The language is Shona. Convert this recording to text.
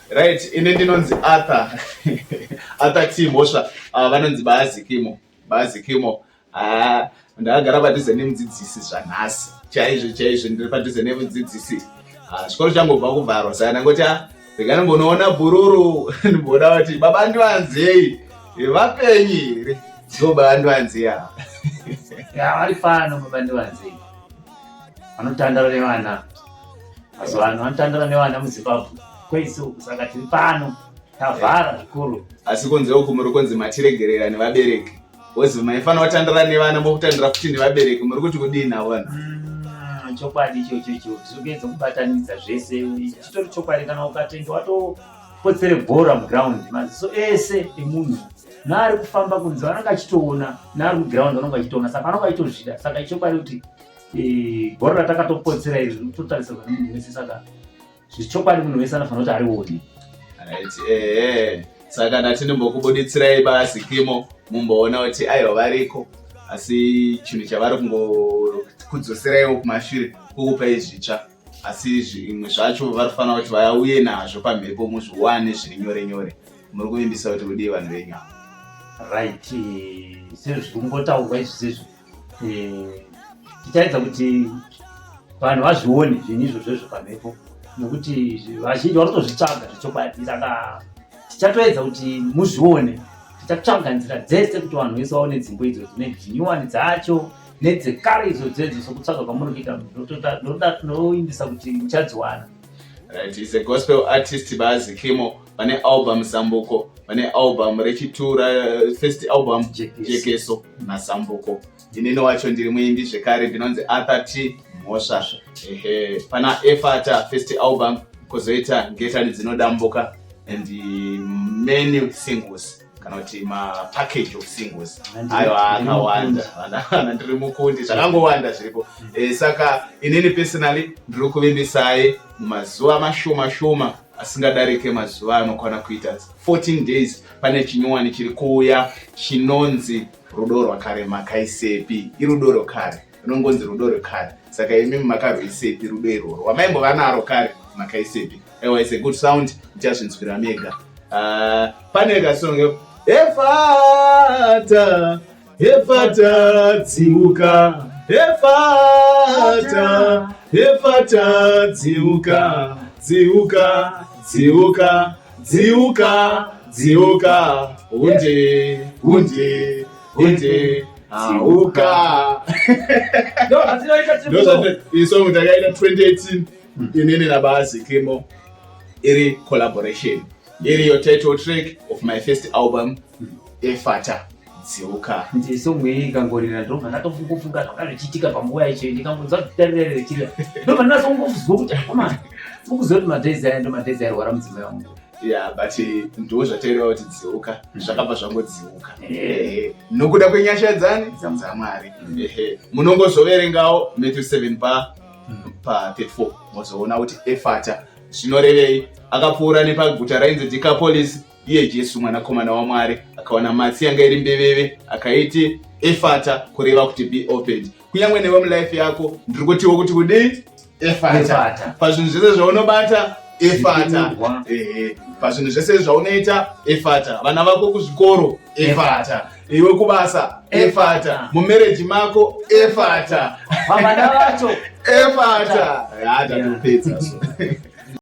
Right, ine ndinonzi Arthur T Mhosva, vanonzi Baazi Kimo. Ndakagara padhuze nemudzidzisi zvanhasi chaizvo ndiri padhuze nemudzidzisi. Chikoro changu bva kuvharwa saka ndangoti ndikanoona bhururu ndimboda kuti baba ndiwanzei vapenyi here ndo baba ndiwanzei ava vari pano. Baba ndiwanzei vanotandara nevana mazuva ano, vanotandara nevana muZimbabwe kweiso, saka tiri pano tavhara zvikuru. Asi kunze uku muri kunzi matiregerera nevabereki, wozi maifanira kutandara nevana mokutandira futi nevabereki, muri kuti kudii navona? Chokwadi ichocho zvinopedza kubatanidza zvese. Chitori chokwadi kana ukatenge watopotsere bhora muground, maziso ese emunhu naari kufamba kunze vanenge achitoona, naari muground vanenge achitoona, saka vanenge achitozvida. Saka chokwadi kuti bhora ratakatopotsera iri rinototarisirwa nemunhu wese, saka zvichokwadi munhu wese anofanira kuti arione. Saka ndati ndimbokubuditsirayi Baazi Kimo mumboona kuti aiwa variko, asi chinhu chavari kungokudzoserayiwo kumashure kukupai zvitsva, asi zvimwe zvacho vari kufanira kuti vauye nazvo pamhepo muzviwane zviri nyore nyore. Muri kuvimbisa kuti kudii vanhu venyu? Right, sezviri kungotaurwa izvizvi tichaedza kuti vanhu vazvione zvinhu izvozvo pamhepo, nokuti vazhinji vanotozvitsvaga zvechokwadi. Saka tichatoedza kuti muzvione, tichatsvaga nzira dzese kuti vanhu vese vaone dzimbo idzo dzine zvinyuwani dzacho nedzekare idzo dzedzo sokutsvaga kwamunokuita. Ndinoimbisa kuti muchadziwana. Right, is a gospel artist Baazi Kimo. Vane album Sambuko, vane album rechitura, first album Jekeso na Sambuko. Inini wacho ndiri muimbi zvekare ndinonzi Arthur T Mhosva. Pana Efata first album, kozoita Ngetani Dzinodambuka, and many singles, kana kuti ma package of singles. Ayo akawanda, vana ndiri mukundi zvakangowanda zviripo. Saka inini personally ndiri kuvimbisai mumazuva mashoma asingadarike mazuva anokwana kuita 14 days. Pane chinyuwani chiri kuuya chinonzi Rudo Rwakarema Kaisepi. Irudo rwekare, rinongonzi rudo rwekare. Saka imi makarwisepi rudo irworwo wamaimbova naro kare makaisepi. Ewa, is a good sound, ndichazvinzwira mega. Pane kasonge Efata, Efata dziuka, Efata, Efata dziuka, dziuka, dziuka, dziuka, dziuka, hunde, hunde, hunde, auka. Isongo ndakaita 2018 inini naBaazi Kimo, iri collaboration, iri your title track of my first album Efata dziuka. Ndisongo iyi ikangorira ndobva ndatofunga zvakazvichitika panguva icho, ndikangonzwa kutarira chira ndobva ndasongozwa kuti komana ukuziva kuti madhezi aya ndo madhezi airwara mudzimai wangu. Yeah, but ndo zvataireva kuti dziuka zvakabva zvangodziuka nokuda kwenyasha dzaMwari. Munongozoverengawo Matthew 7 pa 34 mozoona kuti Efata zvinorevei. Akapfuura nepaguta rainzi Decapolis, iye Jesu mwanakomana waMwari akaona matsi yanga iri mbeveve akaiti Efata, kureva kuti be opened. Kunyange newe mulife yako ndiri kutiwo kuti kudii Efata. Pazvinhu zvese zvaunobata Efata. Pazvinhu zvese zvaunoita Efata. Vana vako kuzvikoro Efata. Iwe kubasa Efata. Mumereji mako Efata. Vana vacho Efata. Tatopedza so.